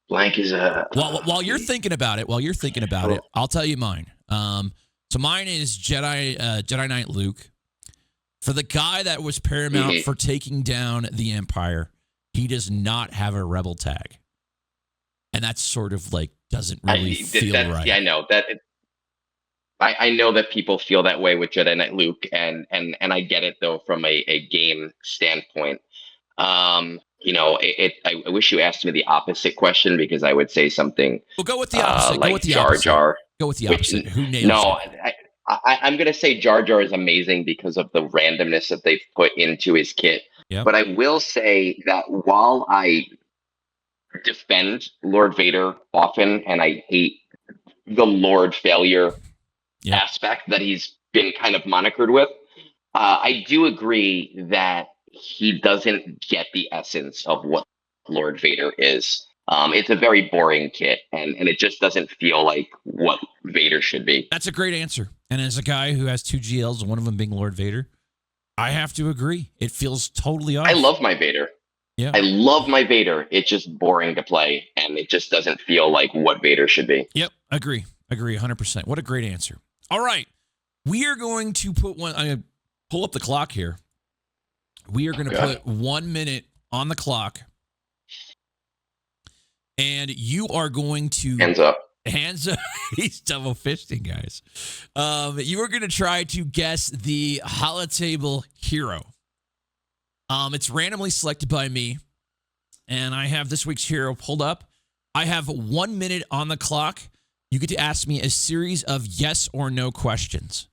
Blank is a. While you're thinking about it, I'll tell you mine. So mine is Jedi Knight Luke. For the guy that was paramount for taking down the Empire, he does not have a rebel tag, and that's sort of like doesn't really feel right. Yeah, I know that. I know that people feel that way with Jedi Knight Luke, and I get it though from a game standpoint. I wish you asked me the opposite question because I would say something. Well, go with the opposite. Like go with the Jar opposite. Jar. Go with the opposite. Who nails No, it? I'm going to say Jar Jar is amazing because of the randomness that they've put into his kit. Yep. But I will say that while I defend Lord Vader often and I hate the Lord failure aspect that he's been kind of monikered with, I do agree that he doesn't get the essence of what Lord Vader is. It's a very boring kit, and it just doesn't feel like what Vader should be. That's a great answer. And as a guy who has 2 GLs, and one of them being Lord Vader, I have to agree. It feels totally off. I love my Vader. Yeah. I love my Vader. It's just boring to play, and it just doesn't feel like what Vader should be. Yep, agree 100%. What a great answer. All right, we are going to put one. I'm going to pull up the clock here. We are going to put 1 minute on the clock. And you are going to... Hands up. Hands up. He's double fisting, guys. You are going to try to guess the Holotable hero. It's randomly selected by me. And I have this week's hero pulled up. I have 1 minute on the clock. You get to ask me a series of yes or no questions.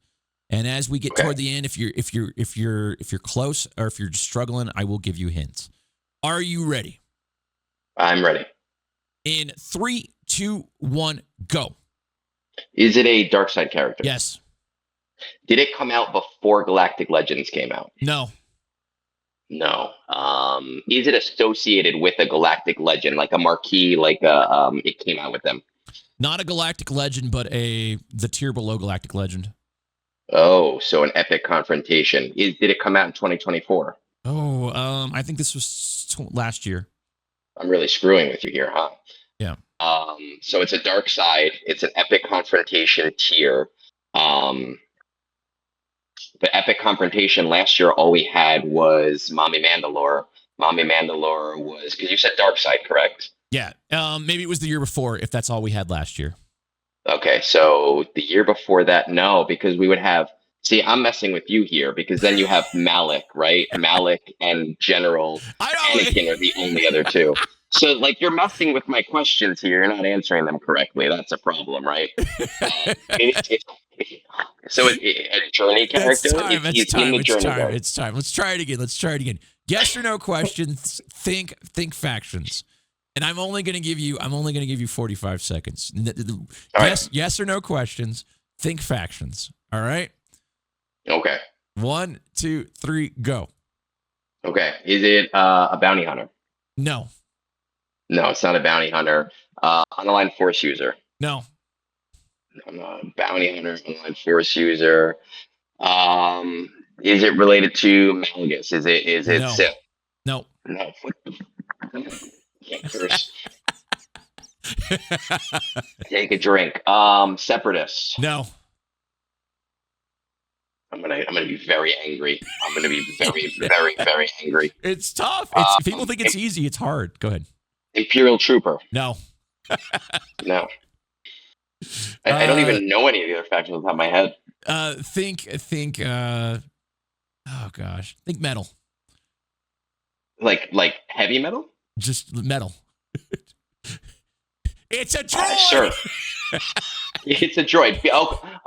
And as we get toward the end, if you're close or if you're just struggling, I will give you hints. Are you ready? I'm ready. In 3, 2, 1, go. Is it a dark side character? Yes. Did it come out before Galactic Legends came out? No. No. Is it associated with a Galactic Legend, like a marquee, like it came out with them? Not a Galactic Legend, but the tier below Galactic Legend. Oh, so an epic confrontation. Did it come out in 2024? Oh, I think this was last year. I'm really screwing with you here, huh? Yeah. So it's a dark side. It's an epic confrontation tier. The epic confrontation last year, all we had was Mommy Mandalore. Mommy Mandalore was, because you said dark side, correct? Yeah. Maybe it was the year before, if that's all we had last year. Okay, so the year before that, no, because we would have. See, I'm messing with you here because then you have Malik, right? Malik and General Anakin are the only other two. So, like, you're messing with my questions here. You're not answering them correctly. That's a problem, right? So, a journey character? It's time. Let's try it again. Yes or no questions. Think factions. And I'm only going to give you 45 seconds. Yes or no questions. Think factions. All right? Okay. 1, 2, 3, go. Okay. Is it a bounty hunter? No. No, it's not a bounty hunter. Unaligned force user. No. I'm not a bounty hunter. Unaligned force user. Is it related to Malgus? Is it no. Sith? No. No. Take a drink. Separatist. No. I'm gonna be very angry. I'm gonna be very, very, very angry. It's tough. People think it's easy. It's hard. Go ahead. Imperial Trooper. No. No. I don't even know any of the other factions on the top of my head. Think. Oh gosh. Think metal. Like heavy metal? Just metal. It's a droid. Sure. It's a droid.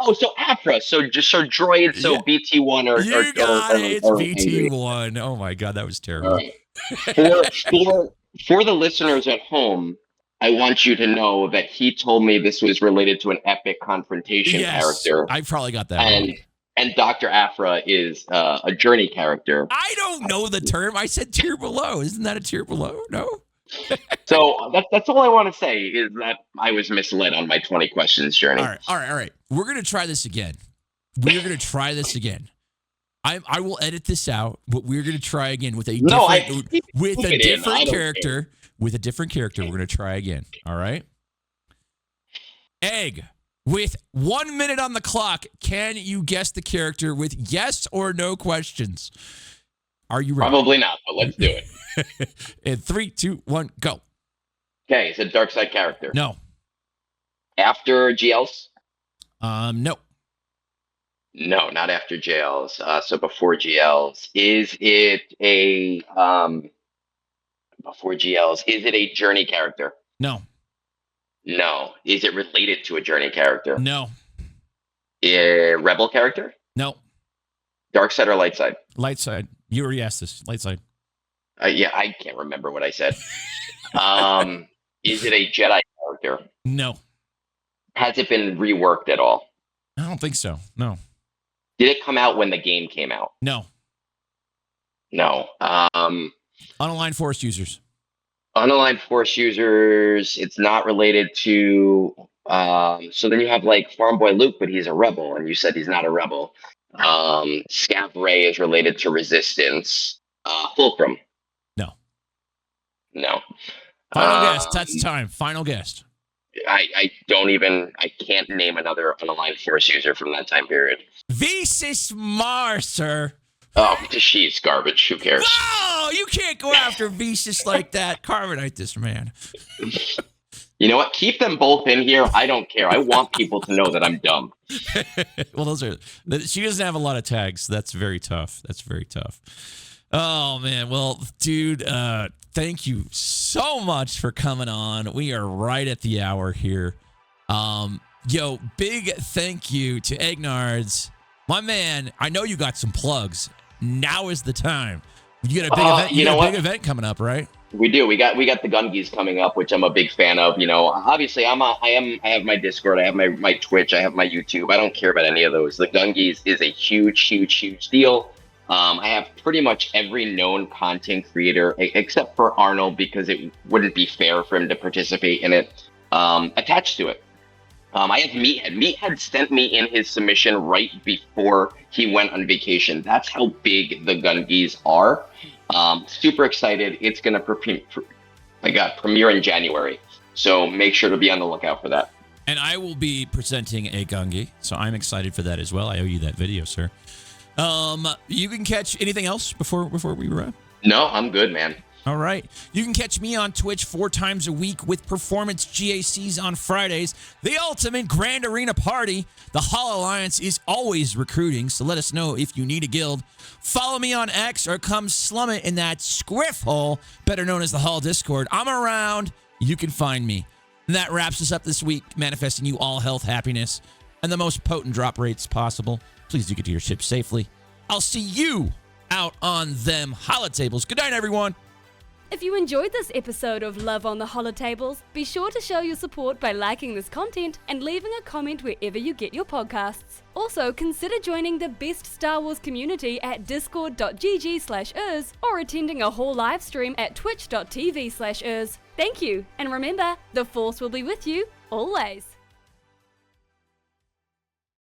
Oh, so Afra. So just so droid. So Yeah. BT1 or You got it. It's or BT1. Oh my god, that was terrible. All right. For the listeners at home, I want you to know that he told me this was related to an epic confrontation Yes, character, I probably got that and wrong. and Dr. Afra is a journey character. I don't know the term. I said tier below. Isn't that a tier below? No. So that's all I want to say is that I was misled on my 20 questions journey. All right. We're gonna try this again. We're gonna try this again. I will edit this out, but we're gonna try again with a different character. With a different character, we're gonna try again. All right. Egg. With 1 minute on the clock, can you guess the character with yes or no questions? Are you ready? Probably not, but let's do it. In 3, 2, 1, go. Okay, it's a dark side character. No. After GLs? No. No, not after GLs. So before GLs. Is it a before GLs? Is it a journey character? No. No. Is it related to a journey character? No. A rebel character? No. Dark side or light side? Light side. You already asked this. Light side. Yeah, I can't remember what I said. Is it a Jedi character? No. Has it been reworked at all? I don't think so. No. Did it come out when the game came out? No. No. Unaligned Force users. Unaligned Force users, it's not related to. So then you have like Farm Boy Luke, but he's a rebel, and you said he's not a rebel. Scav Ray is related to Resistance. Fulcrum. No. No. Final guess. That's time. Final guess. I can't name another unaligned Force user from that time period. Vesis Mars, sir. Oh, she's garbage. Who cares? Oh, you can't go after Vesis like that. Carbonite this man. You know what? Keep them both in here. I don't care. I want people to know that I'm dumb. Well, she doesn't have a lot of tags. That's very tough. Oh, man. Well, dude, thank you so much for coming on. We are right at the hour here. Big thank you to Egnards. My man, I know you got some plugs. Now is the time. You got a big event. You got a big event coming up, right? We do. We got the Gungies coming up, which I'm a big fan of. You know, obviously I have my Discord, I have my Twitch, I have my YouTube. I don't care about any of those. The Gungies is a huge deal. I have pretty much every known content creator except for Arnold, because it wouldn't be fair for him to participate in it, attached to it. I have Meathead. Meathead sent me in his submission right before he went on vacation. That's how big the Gungies are. Super excited. It's going to premiere in January. So make sure to be on the lookout for that. And I will be presenting a Gungi, so I'm excited for that as well. I owe you that video, sir. You can catch anything else before we wrap? No, I'm good, man. All right. You can catch me on Twitch 4 times a week with Performance GACs on Fridays. The ultimate Grand Arena Party. The Hall Alliance is always recruiting, so let us know if you need a guild. Follow me on X or come slum it in that scriff hole, better known as the Hall Discord. I'm around. You can find me. And that wraps us up this week, manifesting you all health, happiness, and the most potent drop rates possible. Please do get to your ship safely. I'll see you out on them holotables. Good night, everyone. If you enjoyed this episode of Love on the Holotables, be sure to show your support by liking this content and leaving a comment wherever you get your podcasts. Also, consider joining the best Star Wars community at discord.gg/urs or attending a Hall livestream at twitch.tv/urs. Thank you, and remember, the Force will be with you always.